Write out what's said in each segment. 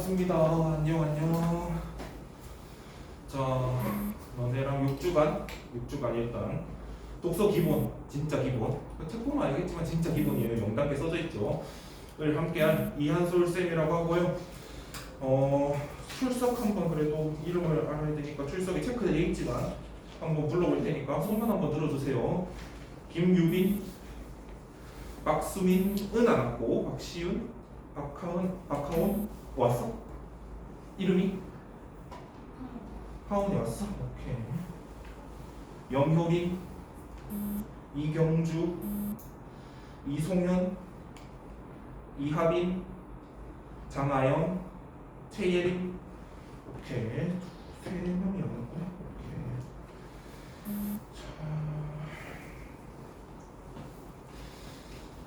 왔습니다. 안녕 안녕. 자, 너네랑 6주간 일단 독서 기본, 진짜 기본. 책 보면 알겠지만 진짜 기본이에요. 0단계 써져 있죠. 를 함께한 이한솔 쌤이라고 하고요. 출석 한번 그래도 이름을 알아야 되니까 출석이 체크되어 있지만 한번 불러볼 테니까 손만 한번 들어주세요. 김유빈, 박수민, 은 안 왔고, 박시윤, 박하온 왔어? 이름이? 하온이 왔어? 오케이. 염효린, 이경주, 이송현, 이하빈, 장아영, 최예림. 오케이. 세 명이 왔는데. 오케이.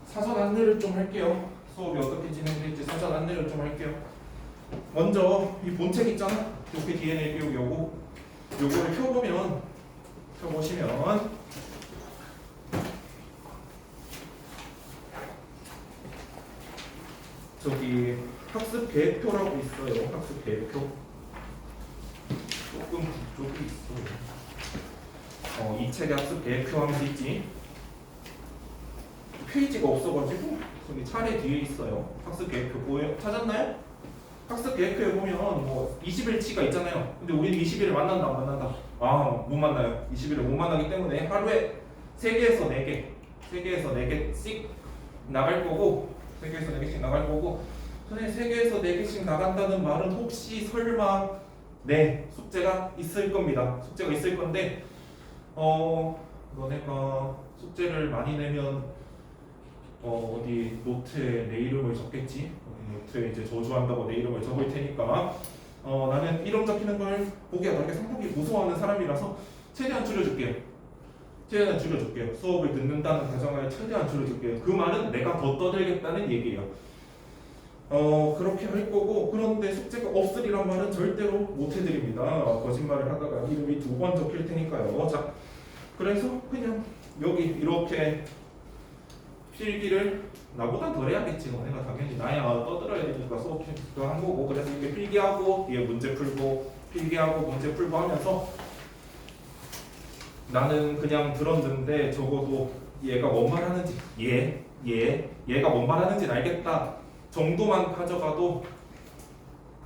사전 안내를 좀 할게요. 수업이 어떻게 진행될지 사전 안내를 좀 할게요. 먼저 이 본책 있잖아. 이렇게 DNA 교육 요거를 펴보시면 저기 학습 계획표라고 있어요. 학습 계획표. 조금 북쪽이 있어요. 이 책에 학습 계획표 하면서 있지. 페이지가 없어가지고 저기 차례 뒤에 있어요. 학습 계획표 보여? 찾았나요? 학습 계획표에 보면 뭐 20일치가 있잖아요. 근데 우리는 20일을 만난다 안 만난다? 못 만나요. 20일을 못 만나기 때문에 하루에 3개에서 4개, 3개에서 4개씩 나갈 거고, 3개에서 4개씩 나갈 거고, 선생님 3개에서 4개씩 나간다는 말은 혹시 설마 네, 숙제가 있을 겁니다. 숙제가 있을 건데 너네가 숙제를 많이 내면 어디 노트에 내 이름을 적겠지. 노트에 이제 저주한다고 내 이름을 적을 테니까 나는 이름 적히는 걸 보기가 되게 상당히 무서워하는 사람이라서 최대한 줄여줄게요. 최대한 줄여줄게요. 수업을 듣는다는 가정하에 최대한 줄여줄게요. 그 말은 내가 더 떠들겠다는 얘기예요. 그렇게 할 거고, 그런데 숙제가 없으리란 말은 절대로 못 해드립니다. 거짓말을 하다가 이름이 2번 적힐 테니까요. 자, 그래서 그냥 여기 이렇게 필기를 나보다 덜 해야겠지. 너네가 당연히 나야 떠들어야 되니까 수업 한 거고. 그래서 이렇게 필기하고 뒤에 문제 풀고 필기하고 문제 풀고 하면서 나는 그냥 들었는데 적어도 얘가 뭔 말하는지 얘가 뭔 말하는지는 알겠다 정도만 가져가도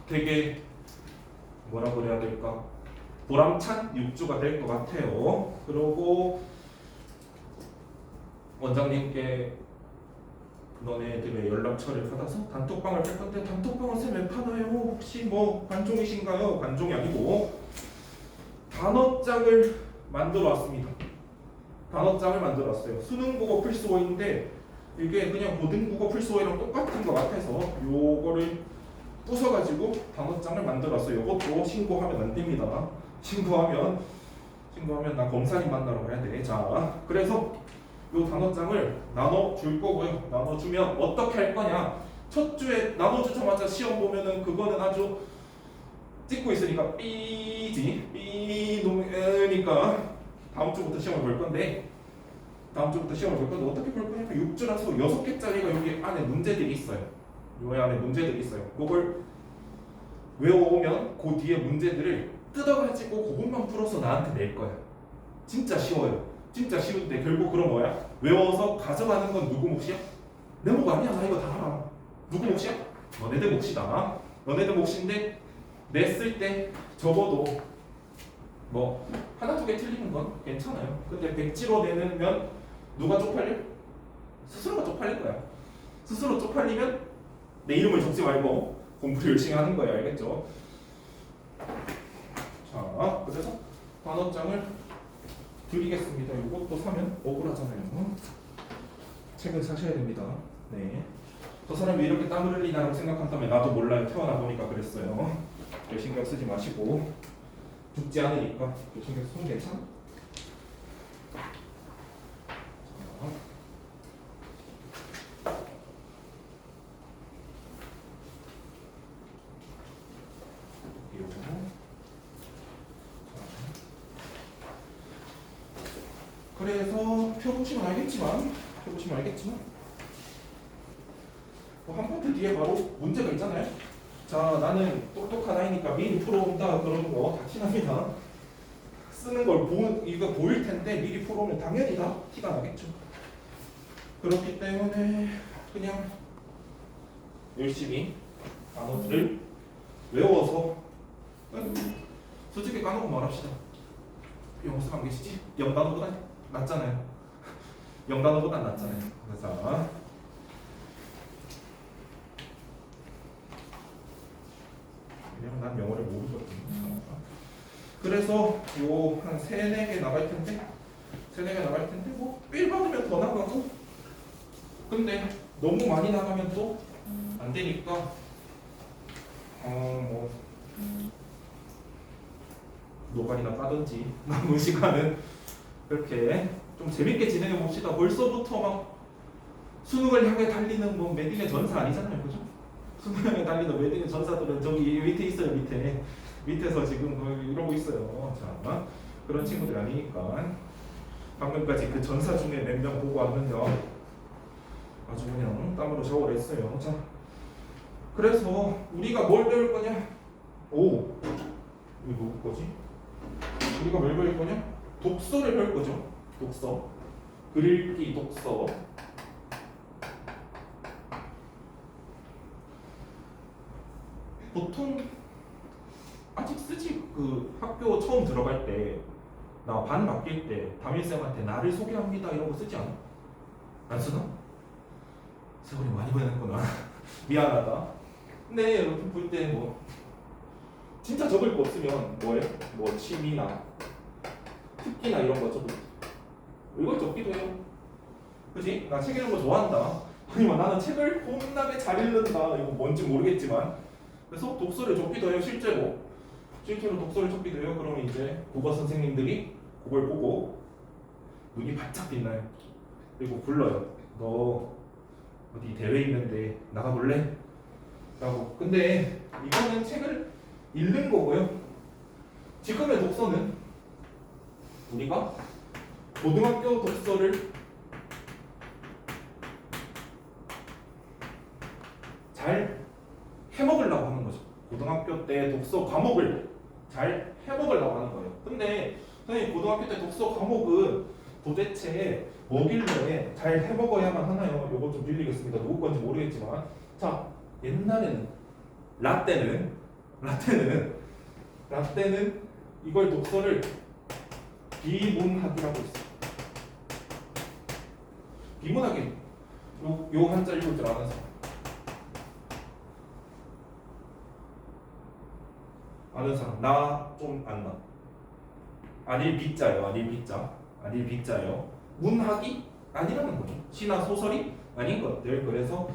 되게 뭐라 그래야 될까, 보람찬 6주가 될 것 같아요. 그러고 원장님께 너네들의 연락처를 받아서 단톡방을 할 건데, 단톡방을 쌤 왜 파나요? 혹시 뭐 관종이신가요? 관종이 아니고 단어장을 만들어 왔습니다. 단어장을 만들어 왔어요. 수능국어 필수어인데 이게 그냥 고등국어 필수어랑 똑같은 것 같아서 요거를 부숴가지고 단어장을 만들어 왔어요. 요것도 신고하면 안 됩니다. 신고하면 나 검사님 만나러 가야 돼. 자, 그래서 요 단어장을 나눠줄 거고요. 나눠주면 어떻게 할 거냐? 첫 주에 나눠주자마자 시험 보면은 그거는 아주 찍고 있으니까 삐놈이니까 다음 주부터 시험을 볼 건데, 어떻게 볼 거냐면 6주라서 6개짜리가 여기 안에 문제들이 있어요. 요 안에 문제들이 있어요. 그걸 외워오면 그 뒤에 문제들을 뜯어가지고 그것만 풀어서 나한테 낼 거야. 진짜 쉬워요. 진짜 쉬운데 결국 그런 거야. 외워서 가져가는 건 누구 몫이야? 내 몫 아니야. 나 이거 다 알아. 누구 몫이야? 너네들 몫이다. 너네들 몫인데 냈을 때 적어도 뭐 하나 두 개 틀리는 건 괜찮아요. 근데 백지로 내면 누가 쪽팔려? 스스로가 쪽팔릴 거야. 스스로 쪽팔리면 내 이름을 적지 말고 공부를 열심히 하는 거야. 알겠죠? 자, 그래서 단어장을 드리겠습니다. 이것도 사면 억울하잖아요. 책을 사셔야 됩니다. 네. 저 사람이 왜 이렇게 땀을 흘리나라고 생각한다면 나도 몰라요. 태어나 보니까 그랬어요. 신경 쓰지 마시고, 죽지 않으니까 신경 쓰면 괜찮아? 그래서 펴보시면 알겠지만 한 파트 뒤에 바로 문제가 있잖아요. 자, 나는 똑똑한 아이니까 미리 풀어온다 그러는 거 다 티납니다. 쓰는 걸 이거 보일 텐데 미리 풀어오면 당연히 다 티가 나겠죠. 그렇기 때문에 그냥 열심히 단어들을 외워서 솔직히 까놓고 말합시다. 영어서 안 계시지? 영단어보다 낫잖아요. 영단어보다 낫잖아요. 그래서 왜냐면 난 영어를 모르거든요. 그래서 요 한 3-4개 나갈 텐데 3-4개 나갈 텐데 뭐 삘 받으면 더 나가고 근데 너무 많이 나가면 또 안 되니까 뭐 노가리나 까든지 남은 시간은 그렇게 좀 재밌게 지내해 봅시다. 벌써부터 막 수능을 향해 달리는 뭐 매딩의 전사 아니잖아요, 그죠? 수능을 향해 달리는 매딩의 전사들은 저기 밑에 있어요, 밑에서 지금 이러고 있어요. 자, 그런 친구들이 아니니까 방금까지 그 전사 중에 몇 명 보고 왔느냐 아주 그냥 땀으로 샤워를 했어요. 자, 그래서 우리가 뭘 배울 거냐? 이거 누구 거지? 우리가 뭘 배울 거냐? 독서를 배울 거죠. 독서, 글 읽기 독서. 보통 아직 쓰지. 그 학교 처음 들어갈 때 나 반 바뀔 때 담임쌤한테 나를 소개합니다 이런 거 쓰지 않아? 안 쓰나? 세월이 많이 보냈구나. 미안하다. 근데 여러분 볼 때 뭐 진짜 적을 거 없으면 뭐예요? 뭐 취미나 특기나 이런 거 적을 이걸 적기도 해요. 그지? 나 책 읽는 거 좋아한다. 아니면 나는 책을 혼나게 잘 읽는다. 이거 뭔지 모르겠지만 그래서 독서를 적기도 해요. 실제로 독서를 적기도 해요. 그러면 이제 국어 선생님들이 그걸 보고 눈이 바짝 빛나요. 그리고 불러요. 너 어디 대회 있는데 나가볼래? 라고. 근데 이거는 책을 읽는 거고요. 지금의 독서는 우리가 고등학교 독서를 잘 해먹으려고 하는 거죠. 고등학교 때 독서 과목을 잘 해먹으려고 하는 거예요. 근데 선생님 고등학교 때 독서 과목은 도대체 뭐길래 잘 해먹어야만 하나요? 요거 좀 빌리겠습니다. 누구 건지 모르겠지만 자, 옛날에는 라떼는 이걸 독서를 비문학이라고 했어요. 비문학이 요 한자 읽을 줄 아는 사람. 아는 사람. 나 좀 안나. 아닐 비자예요. 문학이 아니라는 거죠. 시나 소설이 아닌 것들. 그래서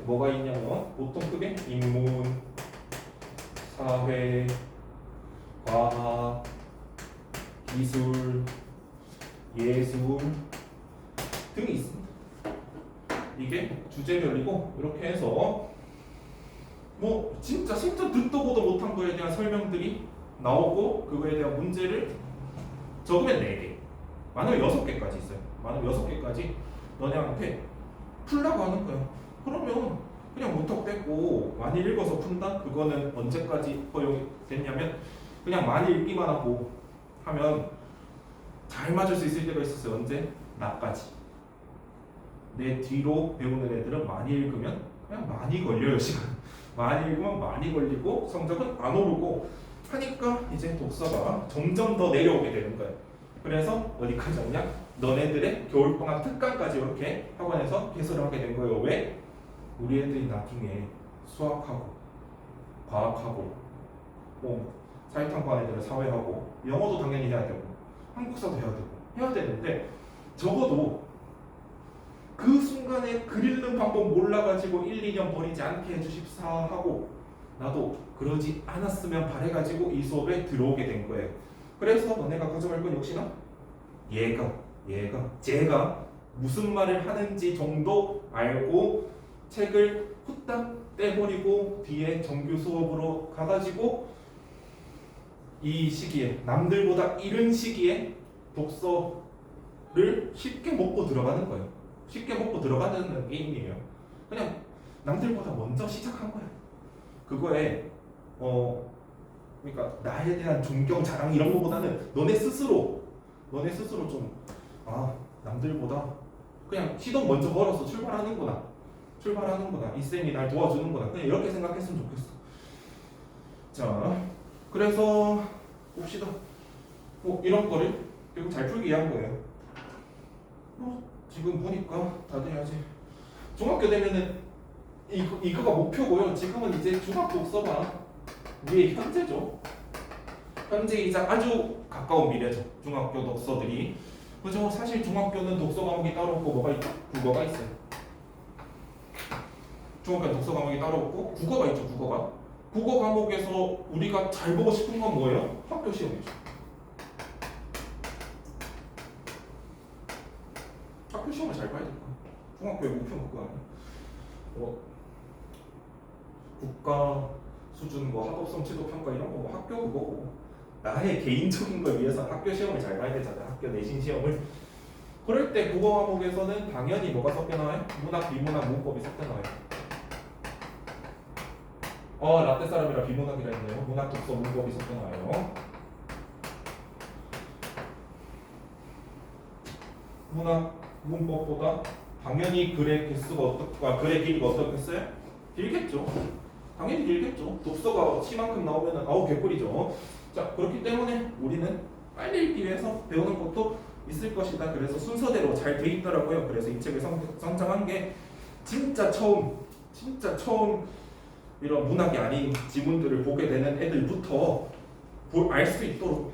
뭐가 있냐면 보통 크게 인문, 사회, 과학, 기술, 예술 등이 있습니다. 이게 주제별이고 이렇게 해서 뭐 진짜 듣도 보도 못한 거에 대한 설명들이 나오고 그거에 대한 문제를 적으면 4개 많으면 6개까지 있어요. 많으면 6개까지 너네한테 풀라고 하는 거예요. 그러면 그냥 무턱대고 많이 읽어서 푼다? 그거는 언제까지 허용이 됐냐면 그냥 많이 읽기만 하고 하면 잘 맞을 수 있을 때가 있었어요. 언제? 나까지. 내 뒤로 배우는 애들은 많이 읽으면 그냥 많이 걸려요. 시간 많이 읽으면 많이 걸리고 성적은 안 오르고 하니까 이제 독서가 점점 더 내려오게 되는 거예요. 그래서 어디까지 왔냐? 너네들의 겨울방학 특강까지 이렇게 학원에서 개설을 하게 된 거예요. 왜? 우리 애들이 나중에 수학하고 과학하고 뭐 사회탐구하는 애들은 사회하고 영어도 당연히 해야 되고 한국사도 해야 되는데 적어도 그 순간에 글 읽는 방법 몰라가지고 1-2년 버리지 않게 해주십사 하고 나도 그러지 않았으면 바래가지고 이 수업에 들어오게 된 거예요. 그래서 너네가 가져갈 건 역시나 제가 무슨 말을 하는지 정도 알고 책을 후딱 떼버리고 뒤에 정규 수업으로 가가지고 이 시기에 남들보다 이른 시기에 독서를 쉽게 먹고 들어가는 거예요. 쉽게 먹고 들어가는 게임이에요. 그냥 남들보다 먼저 시작한 거야. 그거에 그러니까 나에 대한 존경 자랑 이런 거보다는 너네 스스로 좀 남들보다 그냥 시동 먼저 걸어서 출발하는구나 이 쌤이 날 도와주는구나 그냥 이렇게 생각했으면 좋겠어. 자 그래서 봅시다. 이런 거를 결국 잘 풀기 위한 거예요. 지금 보니까 다들 해야지. 중학교 되면은 이거가 목표고요. 지금은 이제 중학 독서가 위에 현재죠. 현재이자 아주 가까운 미래죠. 중학교 독서들이. 그죠? 사실 중학교는 독서 과목이 따로 없고 뭐가 있죠? 국어가 있어요. 중학교 독서 과목이 따로 없고 국어가 있죠. 국어 과목에서 우리가 잘 보고 싶은 건 뭐예요? 학교 시험이죠. 학교 시험을 잘 봐야 될 거야. 중학교의 목표는 그거 아니야. 국가 수준 학업 성취도 평가 이런 거 학교 그거고 나의 개인적인 걸 위해서 학교 시험을 잘 봐야 되잖아. 학교 내신 시험을. 그럴 때 국어 과목에서는 당연히 뭐가 섞여 나와요? 문학, 비문학, 문법이 섞여 나와요. 라떼 사람이라 비문학이라 했네요. 문학, 독서, 문법이 섞여 나와요. 문학, 문법보다 당연히 글의 개수가 글의 길이가 어떻겠어요? 길겠죠. 당연히 길겠죠. 독서가 시만큼 나오면은 개꿀이죠. 자 그렇기 때문에 우리는 빨리 읽기 위해서 배우는 것도 있을 것이다. 그래서 순서대로 잘 돼 있더라고요. 그래서 이 책을 선정한 게 진짜 처음 이런 문학이 아닌 지문들을 보게 되는 애들부터 알 수 있도록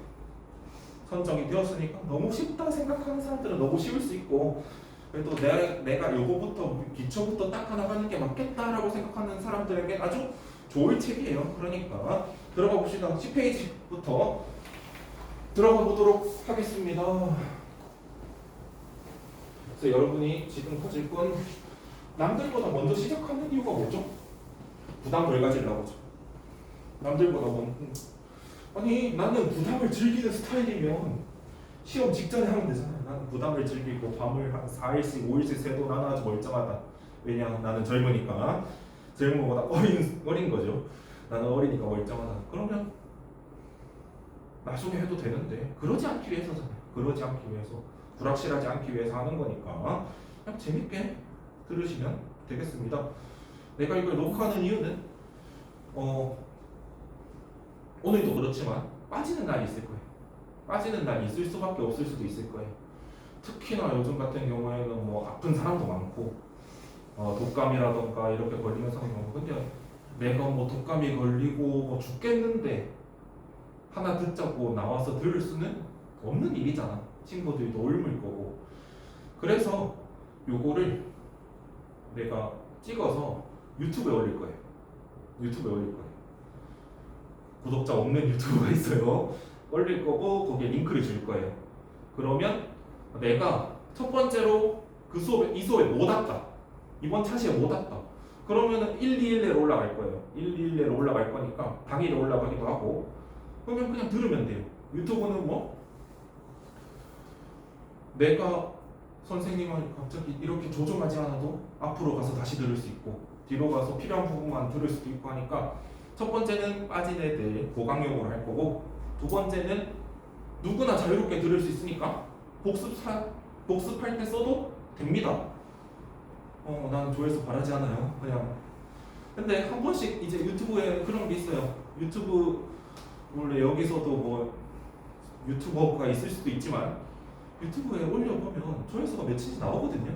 선정이 되었으니까 너무 쉽다 생각하는 사람들은 너무 쉬울 수 있고 그래도 내가 요거부터 기초부터 닦아나가는 게 맞겠다라고 생각하는 사람들에게 아주 좋을 책이에요. 그러니까 들어가 봅시다. 10페이지부터 들어가 보도록 하겠습니다. 그래서 여러분이 지금 가질 건 남들보다 먼저 시작하는 이유가 뭐죠? 부담 덜 가지려고죠. 남들보다 아니 나는 부담을 즐기는 스타일이면 시험 직전에 하면 되잖아요. 나는 부담을 즐기고 밤을 한 4일씩 5일씩 새도 나는 아주 멀쩡하다. 왜냐 나는 젊으니까 젊은 것보다 어린 거죠. 나는 어리니까 멀쩡하다. 그러면 나중에 해도 되는데 그러지 않기 위해서잖아요. 그러지 않기 위해서 불확실하지 않기 위해서 하는 거니까 그냥 재밌게 들으시면 되겠습니다. 내가 이걸 녹화하는 이유는 오늘도 그렇지만 빠지는 날이 있을 거예요. 빠지는 날이 있을 수밖에 없을 수도 있을 거예요. 특히나 요즘 같은 경우에는 아픈 사람도 많고 독감이라던가 이렇게 걸리는 사람이 많고 근데 내가 독감이 걸리고 죽겠는데 하나 듣자고 나와서 들을 수는 없는 일이잖아. 친구들도 옮을 거고. 그래서 요거를 내가 찍어서 유튜브에 올릴 거예요. 구독자 없는 유튜브가 있어요. 올릴 거고 거기에 링크를 줄 거예요. 그러면 내가 첫 번째로 이 수업에 못 왔다. 이번 차시에 못 왔다. 그러면은 121로 올라갈 거예요. 121로 올라갈 거니까 당일에 올라가기도 하고. 그러면 그냥 들으면 돼요. 유튜브는 내가 선생님은 갑자기 이렇게 조종하지 않아도 앞으로 가서 다시 들을 수 있고 뒤로 가서 필요한 부분만 들을 수도 있고 하니까 첫 번째는 빠진 애들 보강용으로 할 거고 두 번째는 누구나 자유롭게 들을 수 있으니까 복습할 때 써도 됩니다. 난 조회수 바라지 않아요. 그냥 근데 한 번씩 이제 유튜브에 그런 게 있어요. 유튜브 원래 여기서도 유튜버가 있을 수도 있지만 유튜브에 올려보면 조회수가 며칠이 나오거든요.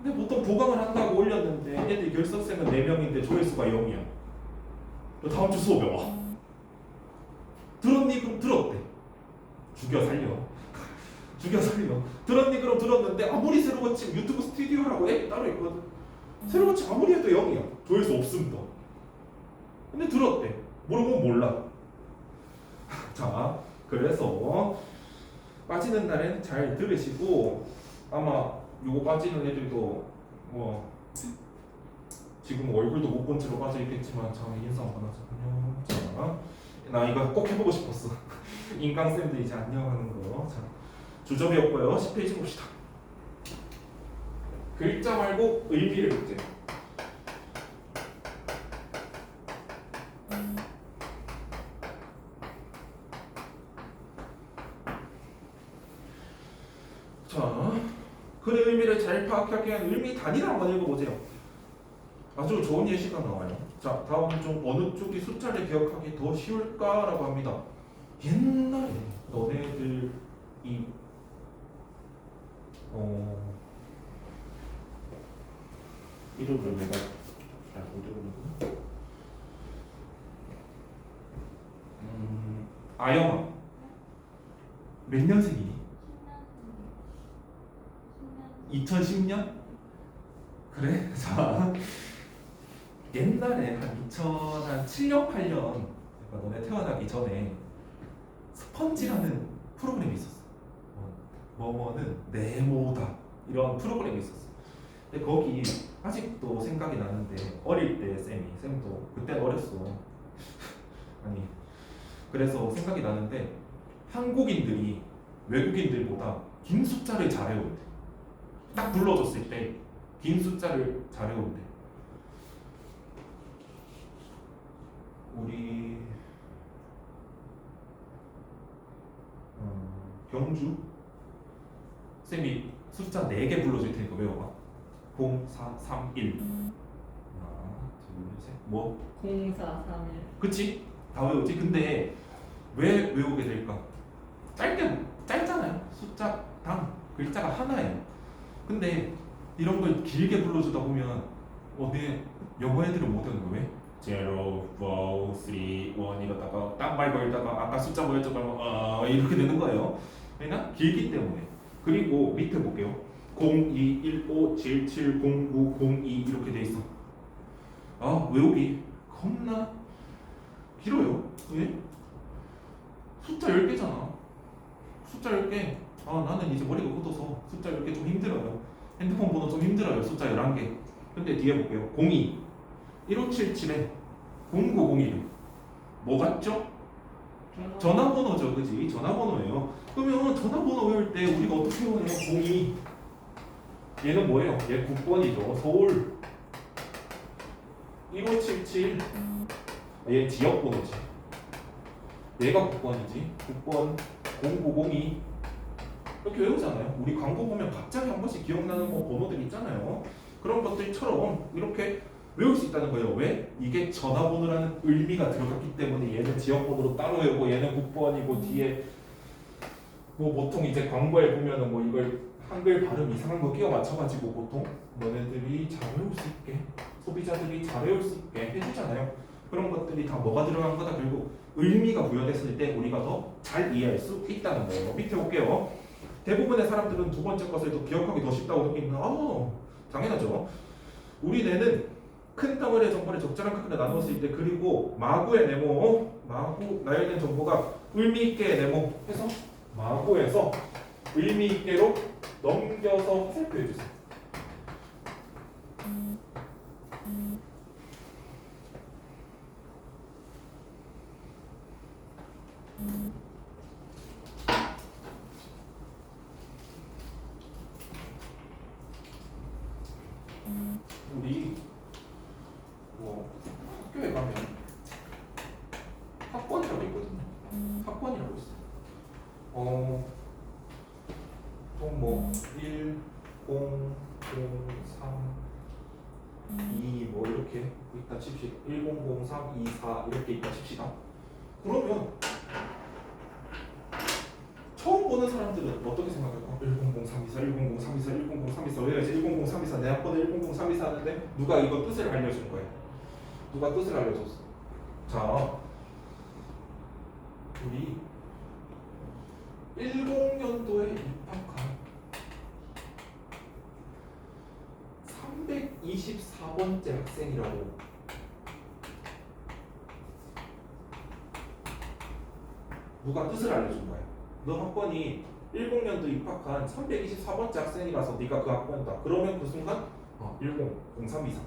근데 보통 보강을 한다고 올렸는데 애들 결석생은 4명인데 조회수가 0이야. 다음 주 수업에 와. 들었니? 그럼 들었대. 죽여 살려. 들었니? 그럼 들었는데 아무리 새로 고침 유튜브 스튜디오라고 앱이 따로 있거든. 새로 고침 아무리 해도 0이야. 조회수 없습니다. 근데 들었대. 모르면 몰라. 자, 그래서 빠지는 날엔 잘 들으시고 아마 요거 빠지는 애들도 지금 얼굴도 못 본 채로 빠져 있겠지만 자 인사 한번 하자. 안녕. 자, 나 이거 꼭 해보고 싶었어. 인강쌤들 이제 안녕하는 거. 자, 주접이었고요. 10페이지 봅시다. 글자 말고 의미를 볼게요. 기억할 게 아니라 의미 단위를 한번 읽어보세요. 아주 좋은 예시가 나와요. 자, 다음은 좀 어느 쪽이 숫자를 기억하기 더 쉬울까라고 합니다. 옛날에 너네들이 이름을 내가 잘못 외우는구나. 아영아 몇 년생이니? 2010년? 그래? 자, 옛날에 한 2007년 8년 그러니까 너네 태어나기 전에 스펀지라는 프로그램이 있었어. 뭐뭐는 네모다 이런 프로그램이 있었어. 근데 거기 아직도 생각이 나는데 어릴 때 쌤도 그때 어렸어. 아니 그래서 생각이 나는데 한국인들이 외국인들보다 긴 숫자를 잘 외운대. 딱 불러줬을 때 긴 숫자를 잘 외운대. 우리 경주 쌤이 숫자 4개 불러줄 테니까 외워봐. 0, 4, 3, 1 하나, 둘, 셋. 뭐? 0, 4, 3, 1. 그치? 다 외우지? 근데 왜 외우게 될까? 짧잖아요. 숫자당 글자가 하나예요. 근데 이런 걸 길게 불러주다 보면 내 영어 애들은 못 외우는 거야. 왜? 0, 4, 3, 1 이러다가 딱 말 걸다가 아까 숫자 뭐였죠? 이렇게 되는 거예요. 그러니까 길기 때문에. 그리고 밑에 볼게요. 0, 2, 1, 5, 7, 7, 0, 9, 0, 2 이렇게 돼 있어. 외우기 겁나 길어요. 왜? 숫자 10개잖아. 숫자 10개. 나는 이제 머리가 굳어서 숫자 10개 좀 힘들어요. 핸드폰 번호 좀 힘들어요. 숫자 11개. 근데 뒤에 볼게요. 02, 1577에 0901. 뭐 같죠? 전화번호죠. 그지? 전화번호예요. 그러면 전화번호 외울 때 우리가 어떻게 외워요? 02. 얘는 뭐예요? 얘 9번이죠. 서울. 1577. 얘 지역번호지. 얘가 9번이지. 9번 0902 이렇게 외우잖아요. 우리 광고 보면 갑자기 한 번씩 기억나는 번호들 있잖아요. 그런 것들처럼 이렇게 외울 수 있다는 거예요. 왜? 이게 전화번호라는 의미가 들어갔기 때문에 얘는 지역번호로 따로 외우고 얘는 9번이고 뒤에 뭐 보통 이제 광고에 보면은 뭐 이걸 한글 발음 이상한 거 끼워 맞춰가지고 보통 너네들이 잘 외울 수 있게 소비자들이 잘 외울 수 있게 해주잖아요. 그런 것들이 다 뭐가 들어간 거다. 결국 의미가 부여됐을 때 우리가 더 잘 이해할 수 있다는 거예요. 밑에 볼게요. 대부분의 사람들은 두 번째 것을 더 기억하기 더 쉽다고 느끼는 당연하죠. 우리 뇌는 큰 덩어리의 정보를 적절한 크기로 나누었을 때 그리고 마구의 네모 마구 나열된 정보가 의미 있게 네모 해서 마구에서 의미 있게로 넘겨서 살펴해 주세요. 우리 학교에 가면 학번이라고 있거든요. 학번이라고 있어요. 뭐 1, 0, 0, 3, 2 뭐 이렇게 있다 칩시다. 1, 0, 0, 3, 2, 4 이렇게 있다 칩시다. 그러면 처음 보는 사람들은 어떻게 생각할까? 100324, 100324, 100324 왜 이제 100324 내 학번에 100324 하는데 누가 이거 뜻을 알려준 거예요? 누가 뜻을 알려줬어? 자, 우리 10년도에 입학한 324번째 학생이라고 누가 뜻을 알려준 거야. 너 학번이 10년도 입학한 324번째 학생이라서 네가 그 학번이다. 그러면 그 순간 100324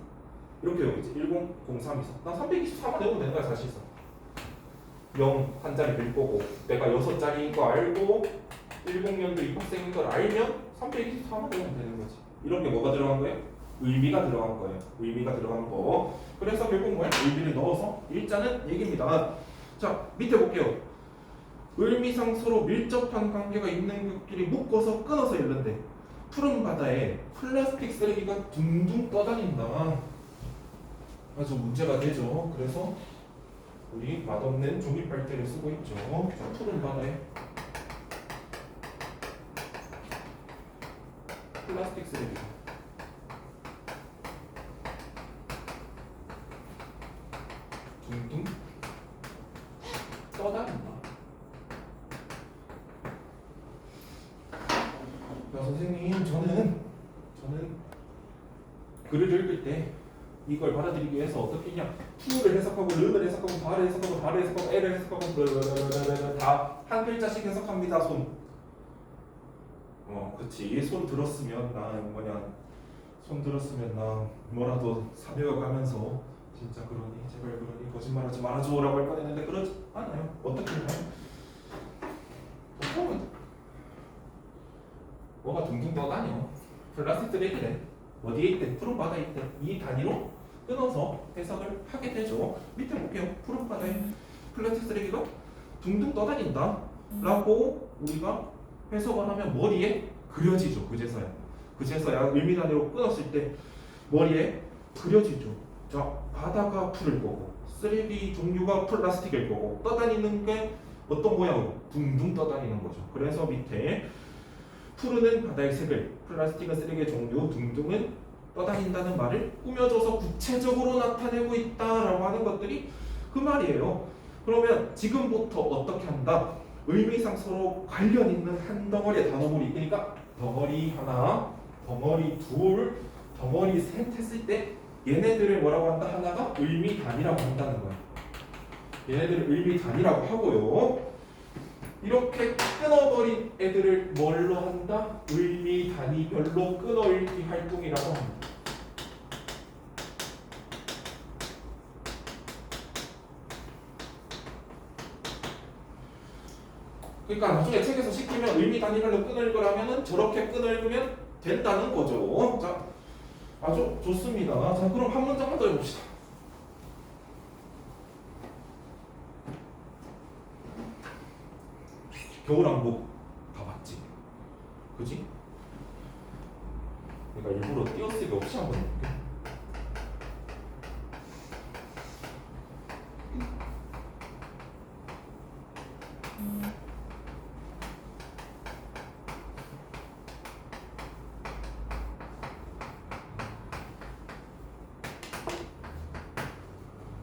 이렇게 외우겠지. 100324 난 324만 외우면 되는 거야 사실상. 0 한 자리 bil 거고 내가 6자리인 거 알고 10년도 입학생인 걸 알면 324만 외우면 되는 거지. 이런 게 뭐가 들어간 거예요? 의미가 들어간 거예요. 의미가 들어간 거. 그래서 결국 뭐야? 의미를 넣어서 읽자는 얘기입니다. 자, 밑에 볼게요. 의미상 서로 밀접한 관계가 있는 것끼리 묶어서 끊어서 읽는데 푸른 바다에 플라스틱 쓰레기가 둥둥 떠다닌다. 아주 문제가 되죠. 그래서 우리 맛없는 종이 빨대를 쓰고 있죠. 자, 푸른 바다에 플라스틱 쓰레기가 둥둥 떠다닌다. 자, 선생님, 저는 글을 읽을 때 이걸 받아들이기 위해서 어떻게 했냐? Q를 해석하고 르를 해석하고 바를 해석하고 바를 해석하고 L을 해석하고 다 한 글자씩 해석합니다. 그치. 손 들었으면 나 뭐냐? 손 들었으면 나 뭐라도 사배워가면서 진짜 그러니 제발 그러니 거짓말하지 말아줘라고 할 뻔했는데 그러지 않아요. 어떻게 해요? 보통은 뭐가 둥둥 떠다녀. 플라스틱 쓰레기래. 어디에 있대? 푸른 바다에 있대. 이 단위로 끊어서 해석을 하게 되죠. 밑에 볼게요. 푸른 바다에 플라스틱 쓰레기가 둥둥 떠다닌다 라고 우리가 해석을 하면 머리에 그려지죠. 그제서야 의미 단위로 끊었을 때 머리에 그려지죠. 자, 바다가 푸를 거고 쓰레기 종류가 플라스틱일 거고 떠다니는 게 어떤 모양으로? 둥둥 떠다니는 거죠. 그래서 밑에 푸르는 바다의 색을, 플라스틱은 쓰레기의 종류, 둥둥은 떠다닌다는 말을 꾸며줘서 구체적으로 나타내고 있다라고 하는 것들이 그 말이에요. 그러면 지금부터 어떻게 한다? 의미상 서로 관련 있는 한 덩어리의 단어물이 있으니까 덩어리 하나, 덩어리 둘, 덩어리 셋 했을 때 얘네들을 뭐라고 한다? 하나가 의미 단위라고 한다는 거야. 얘네들을 의미 단위라고 하고요. 이렇게 끊어버린 애들을 뭘로 한다? 의미 단위별로 끊어읽기 활동이라고 합니다. 그러니까 나중에 책에서 시키면 의미 단위별로 끊어읽으라면은 저렇게 끊어읽으면 된다는 거죠. 자, 아주 좋습니다. 자, 그럼 한 문장만 더 해봅시다. 겨울왕국 다 봤지? 그지? 그러니까 일부러 띄어쓰기 없이 한번 해볼게.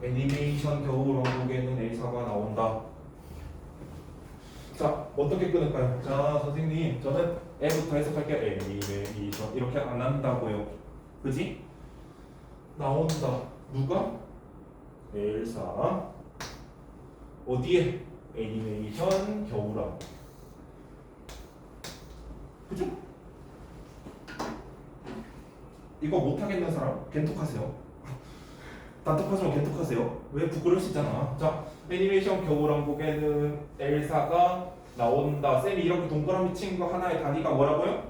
애니메이션 겨울왕국에는 엘사가 나온다. 자, 어떻게 끊을까요? 자, 선생님, 저는 애부터 해석할게요. 애니메이션 이렇게 안 한다고요. 그지? 나온다. 누가? 엘사. 어디에? 애니메이션 겨울왕국. 그죠? 이거 못하겠는 사람 겐톡하세요. 단톡하시면 겐톡하세요. 왜 부끄러우시잖아. 자, 애니메이션 겨울왕국에는 엘사가 나온다. 쌤이 이렇게 동그라미 친 거 하나의 단위가 뭐라고요?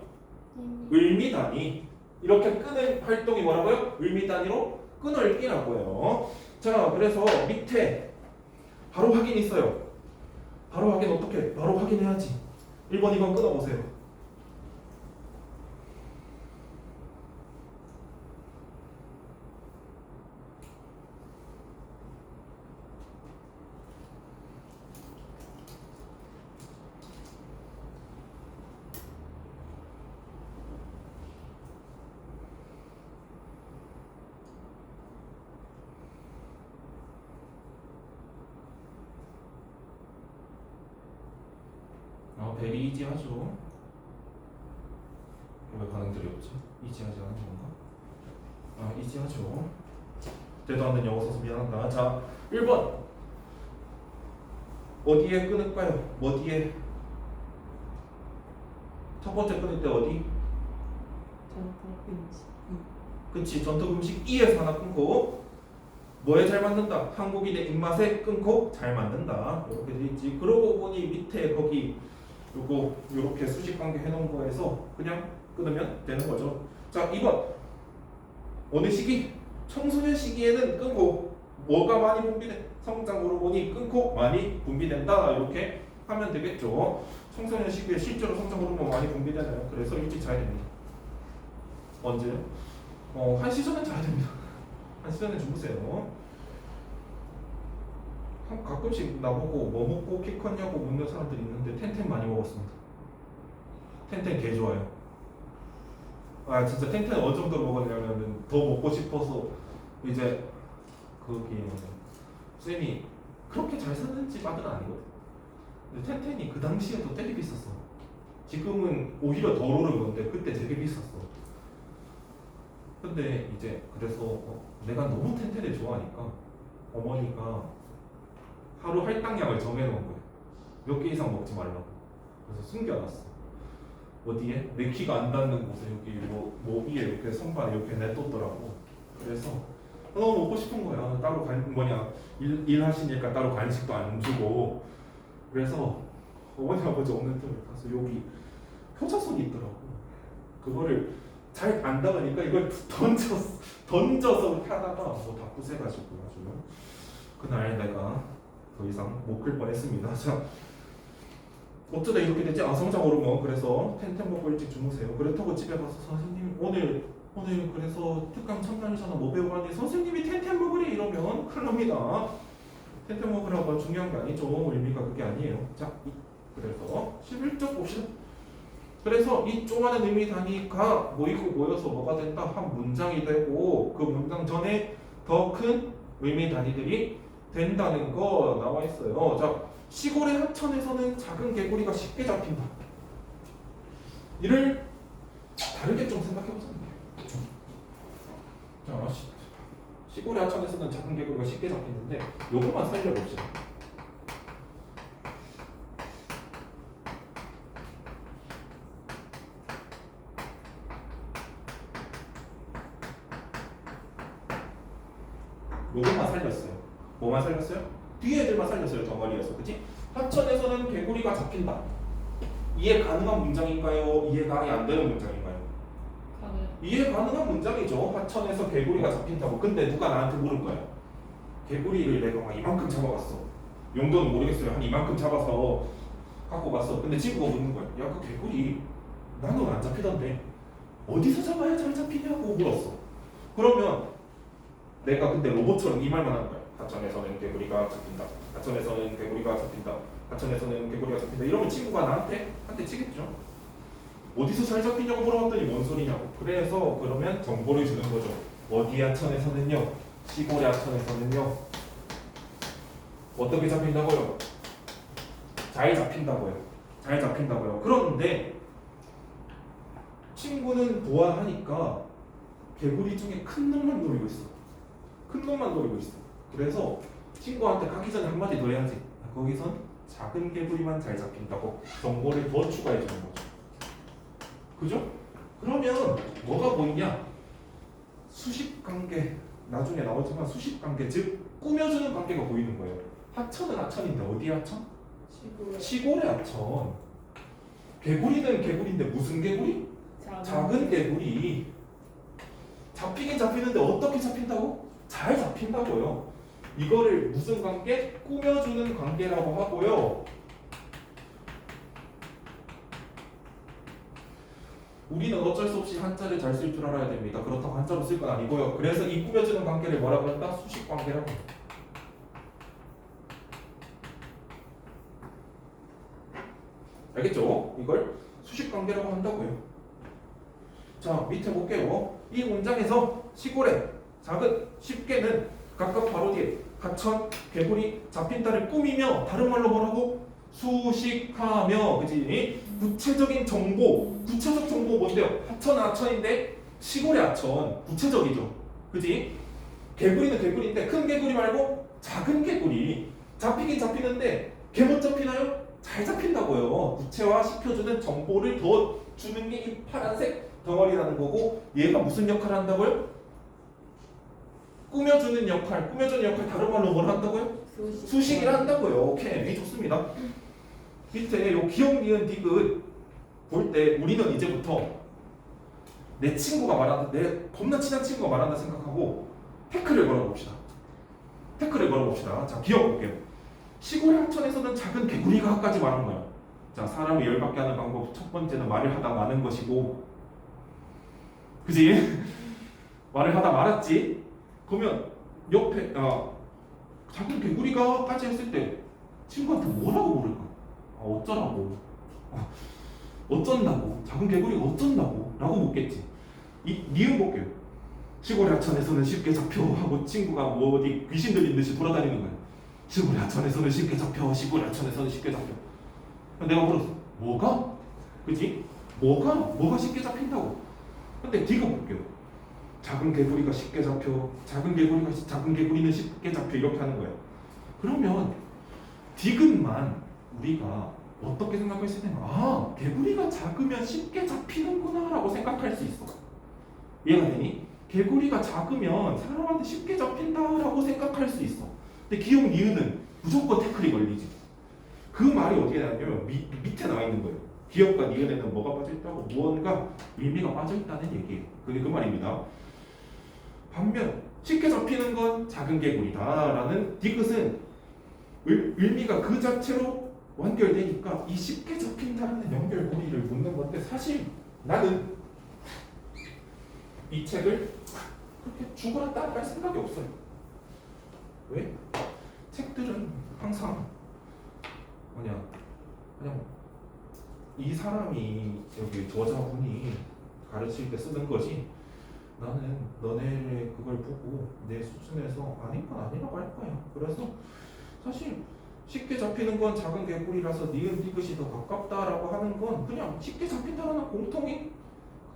의미 단위. 이렇게 끄는 활동이 뭐라고요? 의미 단위로 끊어읽기라고요. 자, 그래서 밑에 바로 확인 있어요. 바로 확인 어떻게? 바로 확인해야지. 1번, 2번 끊어보세요. 베리 이지하죠. 왜 반응들이 없지? 이지하지 않은 건가? 이지하죠. 대도 안 되는 영어 써서 미안하다. 자, 1번 어디에 끊을까요? 어디에? 첫 번째 끊을 때 어디? 그치, 전통 음식 2에서 하나 끊고 뭐에 잘 맞는다? 한국인의 입맛에 끊고 잘 맞는다. 이렇게 돼 있지. 그러고 보니 밑에 거기 요거 요렇게 수직 관계 해놓은 거에서 그냥 끊으면 되는 거죠. 자, 2번 어느 시기? 청소년 시기에는 끊고 뭐가 많이 분비돼? 성장 호르몬이 끊고 많이 분비된다. 이렇게 하면 되겠죠. 청소년 시기에 실제로 성장 호르몬 많이 분비되나요? 그래서 일찍 자야 됩니다. 언제요? 1시 전에 자야 됩니다. 1시 전에 주무세요. 가끔씩 나보고 뭐 먹고 키 컸냐고 묻는 사람들이 있는데 텐텐 많이 먹었습니다. 텐텐 개 좋아요. 아 진짜 텐텐 어느 정도로 먹었냐면 더 먹고 싶어서 이제 거기 쌤이 그렇게 잘 사는 집 아들은 아니거든. 근데 텐텐이 그 당시에도 되게 비쌌어. 지금은 오히려 덜 오른 건데 그때 되게 비쌌어. 근데 이제 그래서 내가 너무 텐텐을 좋아하니까 어머니가 하루 할당량을 정해놓은 거예요. 몇 개 이상 먹지 말라고. 그래서 숨겨놨어. 어디에? 내 키가 안 닿는 곳에 여기 뭐 위에 이렇게 선반에 이렇게 냅뒀더라고. 그래서 너무 먹고 싶은 거야. 따로 일하시니까 따로 간식도 안 주고. 그래서 어머니 아버지 없는 틈에 가서 여기 효자손이 있더라고. 그거를 잘 안 닿으니까 이걸 던져서 하다가 뭐 다 부세가지고 아주 그날 내가 더 이상 못 클 뻔했습니다. 자, 어쩌다 이렇게 됐지? 성장 호르몬. 그래서 텐텐 먹고 일찍 주무세요. 그렇다고 집에 가서 선생님 오늘 그래서 특강 참관이잖아 뭐 배우라니 선생님이 텐텐 먹으래 이러면 큰일 납니다. 텐텐 먹으라고 중요한 게 아니죠. 의미가 그게 아니에요. 자, 그래서 11쪽 봅시다. 그래서 이 조그마한 의미 단위가 모이고 모여서 뭐가 된다? 한 문장이 되고 그 문장 전에 더 큰 의미 단위들이 된다는 거 나와 있어요. 자, 시골의 하천에서는 작은 개구리가 쉽게 잡힌다. 이를 다르게 좀 생각해 보자면 돼요. 자, 시골의 하천에서는 작은 개구리가 쉽게 잡히는데 요것만 살려봅시다. 요것만 살렸어요. 뭐만 살렸어요? 뒤에 애들만 살렸어요. 덩어리여서. 그치? 하천에서는 개구리가 잡힌다. 이해 가능한 문장인가요? 이해가 안 되는 문장인가요? 이해 가능한 문장이죠. 하천에서 개구리가 잡힌다고. 근데 누가 나한테 물은 거야? 개구리를 내가 막 이만큼 잡아갔어. 용도는 모르겠어요. 한 이만큼 잡아서 갖고 갔어. 근데 친구가 묻는 거야. 야, 그 개구리 나는 안 잡히던데 어디서 잡아야 잘 잡히냐고 물었어. 그러면 내가 근데 로봇처럼 이 말만 하는 거야. 하천에서는 개구리가 잡힌다. 하천에서는 개구리가 잡힌다. 하천에서는 개구리가 잡힌다. 이러면 친구가 나한테 치겠죠. 어디서 잘 잡히냐고 물어봤더니 뭔 소리냐고. 그래서 그러면 정보를 주는 거죠. 어디 하천에서는요. 시골의 하천에서는요. 어떻게 잡힌다고요? 잘 잡힌다고요. 잘 잡힌다고요. 그런데 친구는 보아하니까 개구리 중에 큰 놈만 노리고 있어. 큰 놈만 노리고 있어. 그래서 친구한테 가기 전에 한마디 더 해야지. 거기선 작은 개구리만 잘 잡힌다고 정보를 더 추가해 주는 거죠. 그죠? 그러면 뭐가 보이냐? 수식관계, 나중에 나오지만 수식관계, 즉 꾸며주는 관계가 보이는 거예요. 하천은 하천인데 어디 하천? 시골의 하천. 개구리는 개구리인데 무슨 개구리? 작은 개구리. 잡히긴 잡히는데 어떻게 잡힌다고? 잘 잡힌다고요. 이거를 무슨 관계? 꾸며주는 관계라고 하고요. 우리는 어쩔 수 없이 한자를 잘 쓸 줄 알아야 됩니다. 그렇다고 한자로 쓸 건 아니고요. 그래서 이 꾸며주는 관계를 뭐라고 한다? 수식 관계라고 합니다. 알겠죠? 이걸 수식 관계라고 한다고요. 자, 밑에 볼게요. 이 문장에서 시골에 작은 쉽게는 각각 바로 뒤에 하천, 개구리, 잡힌다를 꾸미며 다른 말로 뭐라고? 수식하며. 그치? 구체적인 정보. 구체적 정보 뭔데요? 하천은 하천인데 시골의 하천. 구체적이죠. 그치? 개구리는 개구리인데 큰 개구리 말고 작은 개구리. 잡히긴 잡히는데 개 못 잡히나요? 잘 잡힌다고요. 구체화 시켜주는 정보를 더 주는 게 이 파란색 덩어리라는 거고, 얘가 무슨 역할을 한다고요? 꾸며주는 역할. 꾸며주는 역할 다른 말로 뭘 한다고요? 수식이라 한다고요. 오케이, 좋습니다. 밑에 요 기억, 니은, 디귿 볼 때 우리는 이제부터 내 친구가 말한다, 내 겁나 친한 친구가 말한다 생각하고 태클을 걸어봅시다. 태클을 걸어봅시다. 자, 기억 볼게요. 시골 하천에서는 작은 개구리가까지 말한 거야. 자, 사람이 열받게 하는 방법 첫 번째는 말을 하다 마는 것이고, 그지? 말을 하다 말았지. 그러면 옆에 작은 개구리가까지 했을 때 친구한테 뭐라고 물을까? 어쩌라고? 어쩐다고? 작은 개구리가 어쩐다고? 라고 묻겠지. 니은 볼게요. 시골 하천에서는 쉽게 잡혀 하고 친구가 뭐 어디 귀신 들린 듯이 돌아다니는 거야. 시골 하천에서는 쉽게 잡혀. 시골 하천에서는 쉽게 잡혀. 내가 물었어. 뭐가? 그치? 뭐가 쉽게 잡힌다고? 근데 D가 볼게요. 작은 개구리가 쉽게 잡혀. 작은 개구리는 쉽게 잡혀. 이렇게 하는 거야. 그러면 디귿만 우리가 어떻게 생각할 수 있냐면 개구리가 작으면 쉽게 잡히는구나 라고 생각할 수 있어. 이해가 되니? 개구리가 작으면 사람한테 쉽게 잡힌다 라고 생각할 수 있어. 근데 기억 니은은 무조건 태클이 걸리지. 그 말이 어떻게 나냐면 밑에 나와 있는 거예요. 기억과 니은에는 뭐가 빠져있다고? 무언가 의미가 빠져있다는 얘기예요. 그게 그 말입니다. 반면 쉽게 잡히는 건 작은 개구리다 라는 디귿은 의미가 그 자체로 완결되니까 이 쉽게 잡힌다는 연결고리를 묻는 건데, 사실 나는 이 책을 그렇게 죽어라 따라갈 생각이 없어요. 왜? 책들은 항상 그냥 이 사람이 여기 저자분이 가르칠 때 쓰는 거지, 나는 너네 그걸 보고 내 수준에서 아닌 건 아니라고 할 거야. 그래서 사실 쉽게 잡히는 건 작은 개구리라서 니은 디귿이 더 가깝다라고 하는 건 그냥 쉽게 잡힌다는 공통이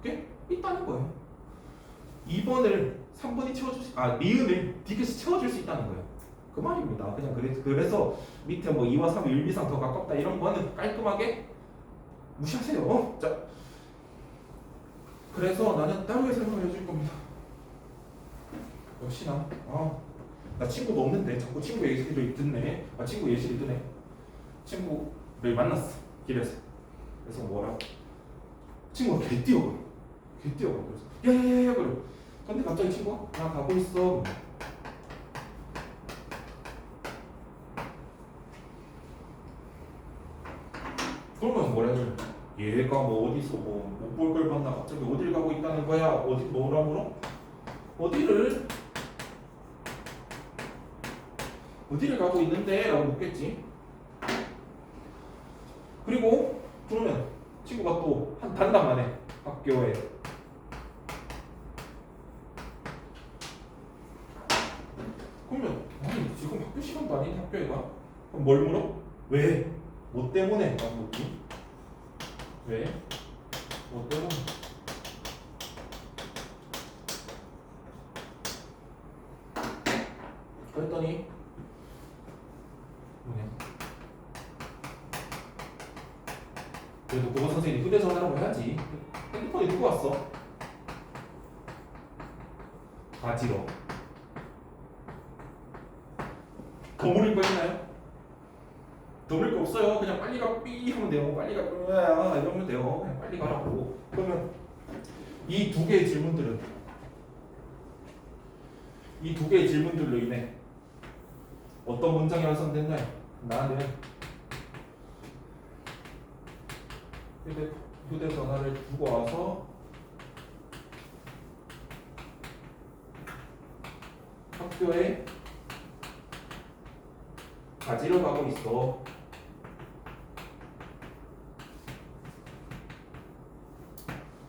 그게 있다는 거예요. 2번을 3번이 채워줄 니은을 디귿이 채워줄 수 있다는 거예요. 그 말입니다. 그냥 그래서 밑에 뭐 2와 3이 1, 2, 3 더 가깝다 이런 거는 깔끔하게 무시하세요. 자, 그래서 나는 따로의 설명을 해줄 겁니다. 역시나 나 친구도 없는데 자꾸 친구 예시를 듣네. 친구 예시를 드네. 친구를 만났어, 길에서. 그래서 뭐라? 친구가 개 뛰어가. 그래서 야야야야 그래. 근데 갑자기 친구가 나 가고 있어. 그러면 뭐라 해줘? 얘가 뭐 어디서 뭐 못 볼 걸 봤나 갑자기 어딜 가고 있다는 거야? 어디 뭐라 물어? 어디를 가고 있는데? 라고 묻겠지. 그리고 그러면 친구가 또 한 단답 만에 학교에 그러면 지금 학교 시간도 아닌 학교에 가? 그럼 뭘 물어? 왜? 뭐 때문에? 라고 묻지. 왜? 뭐 때문에? 그랬더니 그래도 국어 선생님이 휴대전화라고 해야지. 핸드폰에 누구 왔어? 가지러. 더 물을 거 있나요? 더 물을 거 없어요. 그냥 빨리 가 삐 하면 돼요. 빨리 가 이러면 돼요. 그냥 빨리 가라고. 그러면 이 두 개의 질문들로 인해 어떤 문장이 완성됐나요? 나는 휴대전화를 두고 와서 학교에 가지러 가고 있어.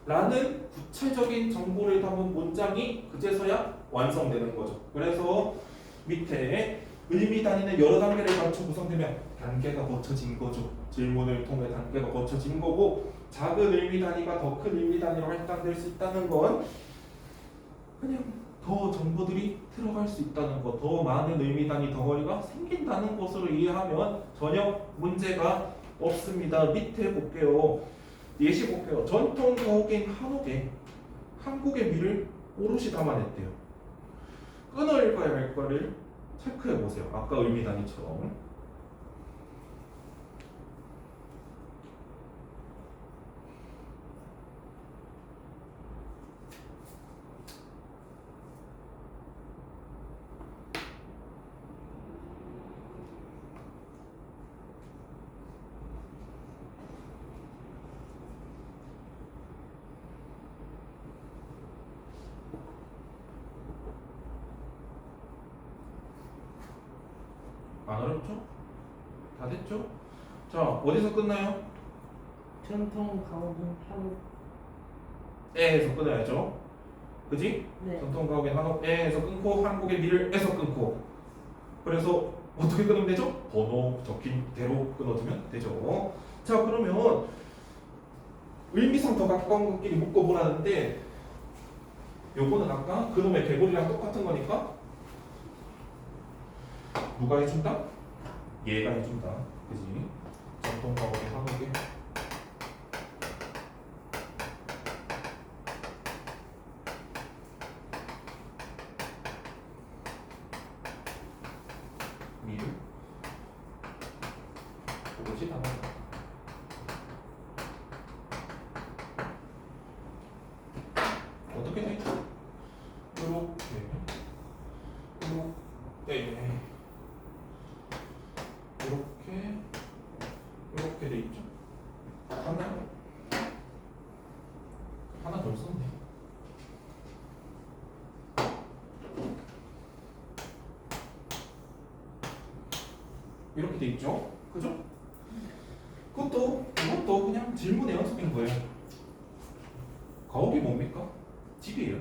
라는 구체적인 정보를 담은 문장이 그제서야 완성되는 거죠. 그래서 밑에 의미 단위는 여러 단계를 거쳐 구성되면 단계가 거쳐진 거죠. 질문을 통해 단계가 거쳐진 거고, 작은 의미 단위가 더 큰 의미 단위로 할당될 수 있다는 건 그냥 더 정보들이 들어갈 수 있다는 것, 더 많은 의미 단위 덩어리가 생긴다는 것으로 이해하면 전혀 문제가 없습니다. 밑에 볼게요. 예시 볼게요. 전통 가옥인 한옥에 한국의 미를 오롯이 담아냈대요. 끊어 읽어야 할 거를 체크해 보세요. 아까 의미 단위처럼. 안 어렵죠? 다 됐죠? 자, 어디서 끝나요? 전통 가옥은 한옥. 에에서 끊어야죠. 그지? 네. 전통 가옥인 한옥에서 끊고 한국의 미를에서 끊고. 그래서 어떻게 끊으면 되죠? 번호 적힌 대로 끊어주면 되죠. 자, 그러면 의미상 더 가까운 것끼리 묶어보라는데 요거는 아까 그놈의 개구리랑 똑같은 거니까 누가 해준다? 얘가 해준다. 그지? 전통 가옥인 한옥의 미를 그것이 답이다. 어떻게 돼 있죠? 요렇게 요렇게 돼 있죠? 하나 더 썼네. 이렇게 돼 있죠? 그죠? 이것도 그냥 질문의 연속인 거예요. 가옥이 뭡니까? 집이에요.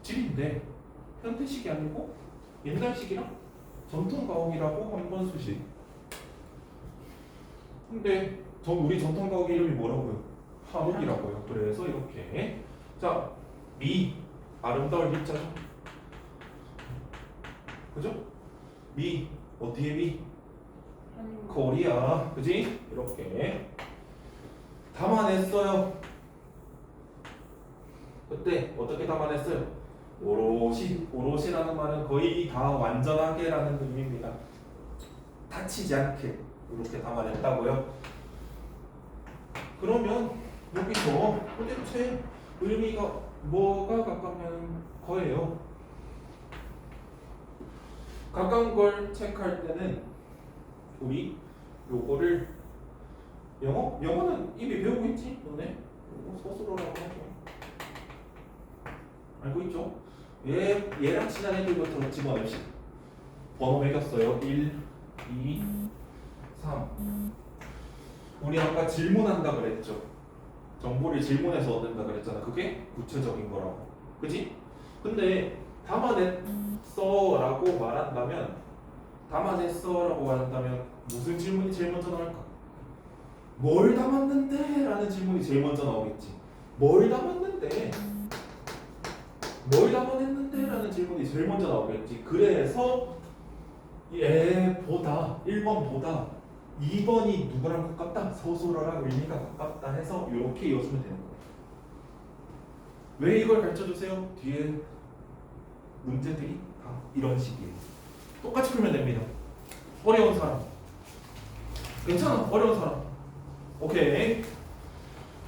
집인데 현대식이 아니고 옛날식이랑 전통 가옥이라고 한 번 수식. 근데 우리 전통 가옥 이름이 뭐라고요? 한옥이라고요. 그래서 이렇게 자, 미 아름다울 미자죠. 그죠? 미 어디에 미? 한옥. 코리아. 그지? 이렇게 담아냈어요. 그때 어떻게 담아냈어요? 오롯이라는 말은 거의 다 완전하게라는 의미입니다. 다치지 않게 이렇게 담아냈다고요. 그러면 여기서 도대체 의미가 뭐가 가까운 거예요? 가까운 걸 체크할 때는 우리 요거를 영어는 이미 배우고 있지? 너네? 요거 서술어라고 하죠. 알고 있죠? 얘랑 친한 애들부터 집어냅시다. 번호 매겼어요. 1, 2, 3. 우리 아까 질문한다 그랬죠? 정보를 질문해서 얻는다 그랬잖아. 그게 구체적인 거라고. 그지? 근데 담아냈어 라고 말한다면 무슨 질문이 제일 먼저 나올까? 뭘 담았는데? 라는 질문이 제일 먼저 나오겠지. 뭘 담았는데? 뭘 담아냈는데? 라는 질문이 제일 먼저 나오겠지. 그래서 얘보다 1번보다 2번이 누구랑 가깝다? 서술어랑 의미가 가깝다 해서 이렇게 이어주면 되는 거예요. 왜 이걸 가르쳐주세요? 뒤에 문제들이 다 이런 식이에요. 똑같이 풀면 됩니다. 어려운 사람 괜찮아. 어려운 사람 오케이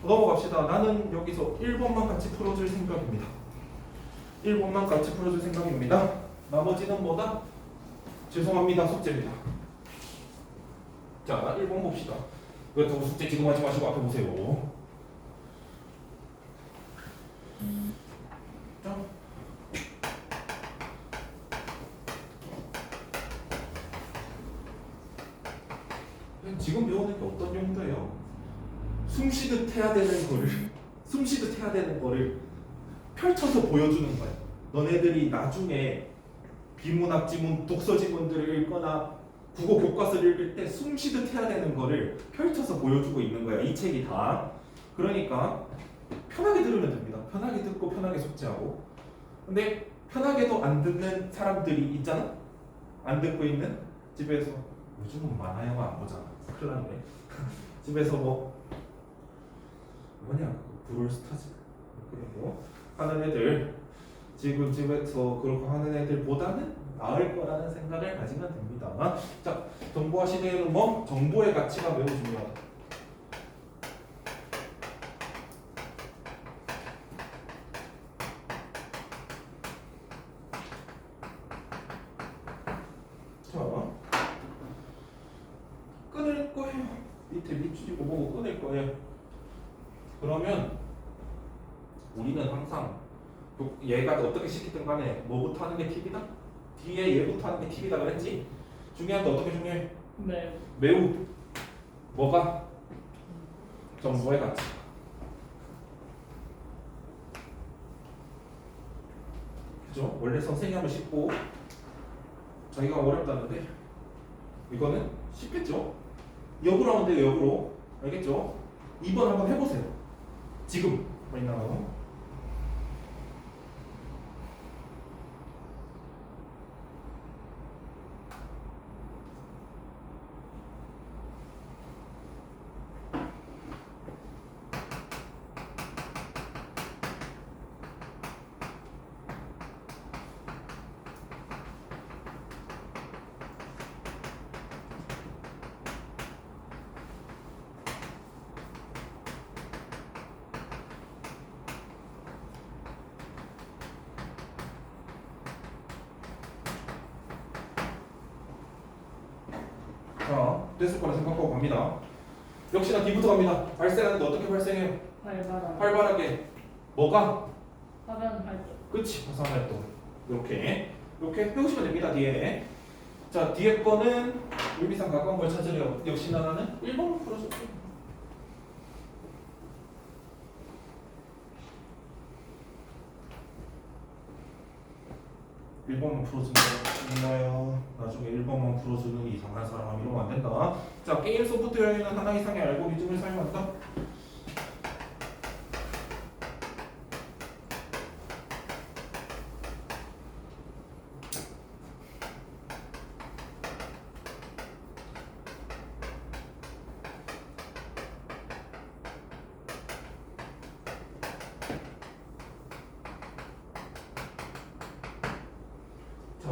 넘어갑시다. 나는 여기서 1번만 같이 풀어줄 생각입니다. 1번만 같이 풀어줄 생각입니다. 나머지는 뭐다? 죄송합니다. 숙제입니다. 자, 1번 봅시다. 그렇다고 숙제 지금 하지 마시고 앞에 보세요. 자, 지금 배우는 게 어떤 용도예요? 숨쉬듯 해야 되는 거를 펼쳐서 보여주는 거예요. 너네들이 나중에 비문학 지문, 독서 지문들을 읽거나 국어 교과서를 읽을 때 숨쉬듯 해야 되는 거를 펼쳐서 보여주고 있는 거야. 이 책이 다. 그러니까 편하게 들으면 됩니다. 편하게 듣고 편하게 숙제하고. 근데 편하게도 안 듣는 사람들이 있잖아. 안 듣고 있는 집에서 요즘은 만화 영화 안 보잖아. 큰일 났네. 집에서 뭐냐 브롤스타즈 그리고 하는 애들 지금 집에서 그렇게 하는 애들보다는 나을 거라는 생각을 가지면 됩니다. 자, 정보화 시대에는 정보의 가치가 매우 중요하다. 자, 끊을 거예요. 밑에 밑줄이고 보고 끊을 거예요. 그러면 우리는 항상 얘가 어떻게 시키든 간에 뭐부터 하는 게 팁이다? 뒤에 얘부터 하는 게 팁이다 그랬지? 중요한데 어떻게 중요해? 네. 매우 뭐가? 정보의 가치. 그죠? 원래 선생님 하면 쉽고 자기가 어렵다는데 이거는 쉽겠죠? 역으로 하면 돼요. 역으로. 알겠죠? 2번 한번 해보세요. 지금 많이 나와요. 자, 됐을 거라 생각하고 갑니다. 역시나 D부터 갑니다. 발생하는데 어떻게 발생해요? 활발한. 활발하게. 뭐가? 화면 활동. 그치, 화산활동. 이렇게 배우시면 됩니다. 뒤에. 자, 뒤에 거는 물비상 가까운 걸 찾으려. 역시나 나는 1번으로 풀어줄게. 1번만 풀어주는 거 정말요. 나중에 1번만 풀어주는 이상한 사람 이러면 안 된다. 자, 게임 소프트웨어에는 하나 이상의 알고리즘을 사용한다. 자,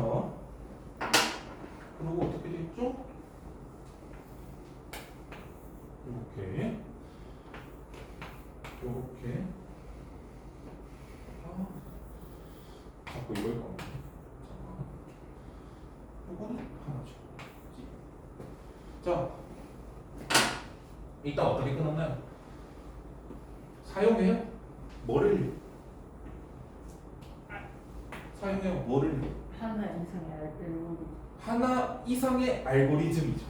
그리고 어떻게 됐죠? 요렇게 자꾸 이걸 까먹네. 잠깐만. 요거는 하나죠. 자, 이따 어떻게 끝났나요? 사용해요? 뭐를? 사용해요? 뭐를? 하나 이상의 알고리즘. 하나 이상의 알고리즘이죠.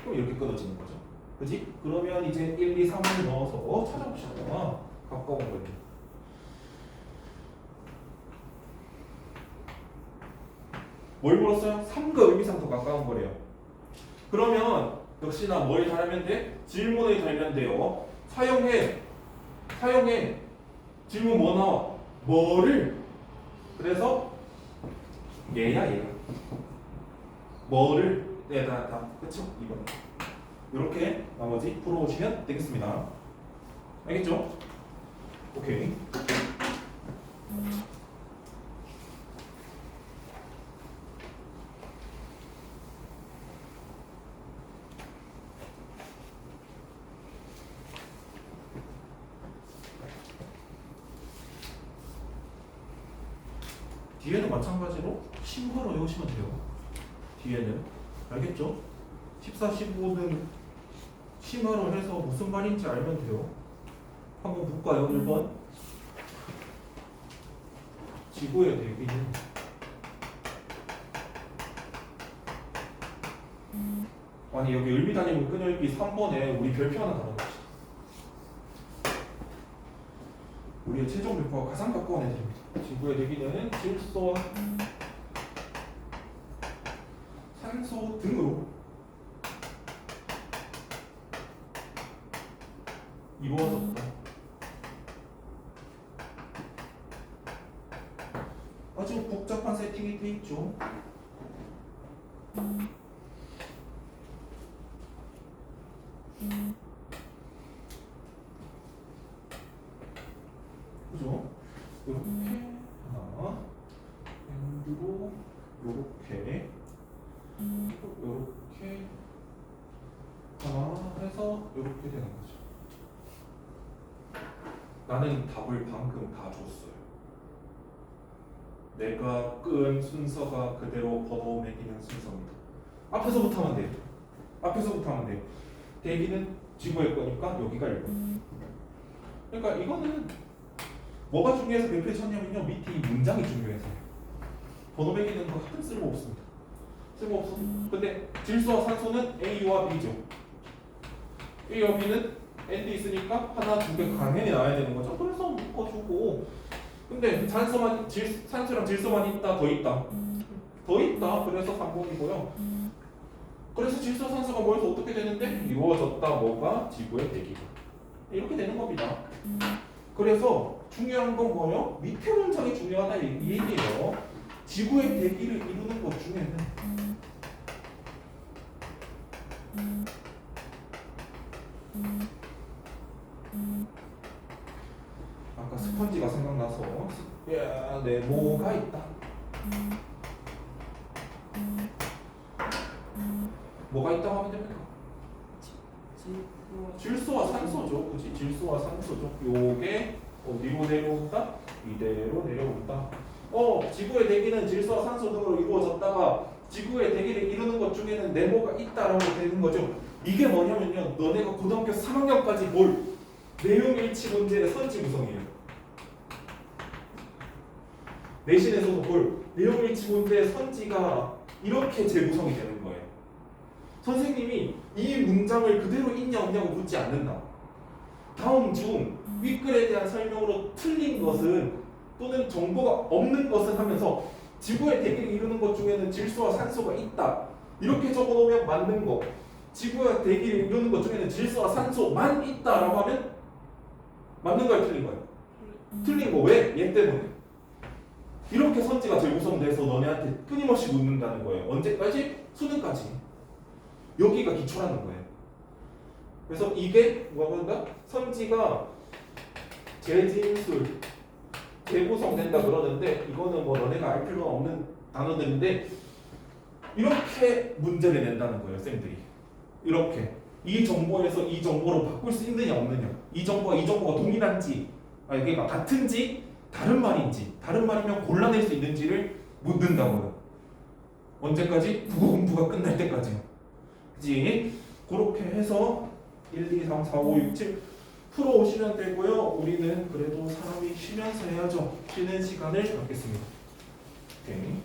그럼 이렇게 끊어지는 거죠. 그지? 그러면 이제 1, 2, 3을 넣어서 찾아봅시다. 가까운 거리. 뭘 물었어요? 3과 의미상 더 가까운 거래요. 그러면 역시나 뭘 달면 돼? 질문을 달면 돼요. 사용해. 질문 뭐 나와? 뭐를? 그래서 얘야. 뭐를? 네, 다. 그쵸? 이번. 이렇게 나머지 풀어오시면 되겠습니다. 알겠죠? 오케이. 뒤에는 마찬가지로 심화로 외우시면 돼요. 뒤에는 알겠죠? 14, 15는 심화로 해서 무슨 말인지 알면 돼요. 한번 볼까요? 1번. 지구의 대기는 아니 여기 을미단위문 끈열기 3번에 우리 별표 하나 달아놓읍시다. 우리의 최종 별표가 가장 가까운 애들입니다. 지구의 대기는 질소와 산소 등으로 이루어졌다. 아주 복잡한 세팅이 돼 있죠. 그죠? 이렇게 하나, 밴드로 요렇게 요렇게 하나 해서 요렇게 되는 거죠. 나는 답을 방금 다 줬어요. 내가 끈 순서가 그대로 번호 매기는 순서입니다. 앞에서부터 하면 돼요. 대기는 지구의 거니까 여기가 1번. 그러니까 이거는 뭐가 중요해서 별표에 쳤냐면요. 밑에 이 문장이 중요해서 번호 매기는 거 하나도 쓸모 없습니다. 쓸모없어. 근데 질소와 산소는 A와 B죠. A와 B는 N도 있으니까 하나, 두 개 당연히 나와야 되는 거죠. 그래서 묶어주고. 근데 산소랑 질소만 있다, 더 있다. 더 있다. 그래서 3번이고요. 그래서 질소, 산소가 모여서 어떻게 되는데? 이루어졌다. 뭐가? 지구의 대기가. 이렇게 되는 겁니다. 그래서 중요한 건 뭐요? 밑에 문장이 중요하다 이 얘기예요. 지구의 대기를 이루는 것 중에는 아까 스펀지가 생각나서 야, 네모가 있다. 뭐가 있다고 하면 됩니까? 질소와 산소죠. 그치? 질소와 산소죠. 요게 어디로 내려온다? 이대로 내려온다. 지구의 대기는 질소와 산소 등으로 이루어졌다가 지구의 대기를 이루는 것 중에는 네모가 있다라고 되는 거죠. 이게 뭐냐면요. 너네가 고등학교 3학년까지 볼 내용일치 문제의 선지 구성이에요. 내신에서도 볼 내용일치 문제의 선지가 이렇게 재구성이 되는 거예요. 선생님이 이 문장을 그대로 있냐 없냐고 묻지 않는다. 다음 중 윗글에 대한 설명으로 틀린 것은 또는 정보가 없는 것은 하면서 지구의 대기를 이루는 것 중에는 질소와 산소가 있다. 이렇게 적어놓으면 맞는 거. 지구의 대기를 이루는 것 중에는 질소와 산소만 있다라고 하면 맞는 거예요, 틀린 거예요? 틀린 거 왜? 얘 때문에. 이렇게 선지가 재구성돼서 너네한테 끊임없이 묻는다는 거예요. 언제까지? 수능까지. 여기가 기초라는 거예요. 그래서 이게 뭐가 선지가 재진술 재구성된다 그러는데 이거는 뭐 너네가 알 필요가 없는 단어들인데 이렇게 문제를 낸다는 거예요, 쌤들이. 이렇게 이 정보에서 이 정보로 바꿀 수 있느냐 없느냐, 이 정보가 동일한지, 그러니까 같은지 다른 말인지, 다른 말이면 골라낼 수 있는지를 묻는다고요. 언제까지? 국어 공부가 끝날 때까지요. 그지? 그렇게 해서 1, 2, 3, 4, 5, 6, 7 풀어오시면 되고요. 우리는 그래도 사람이 쉬면서 해야죠. 쉬는 시간을 갖겠습니다. 오케이.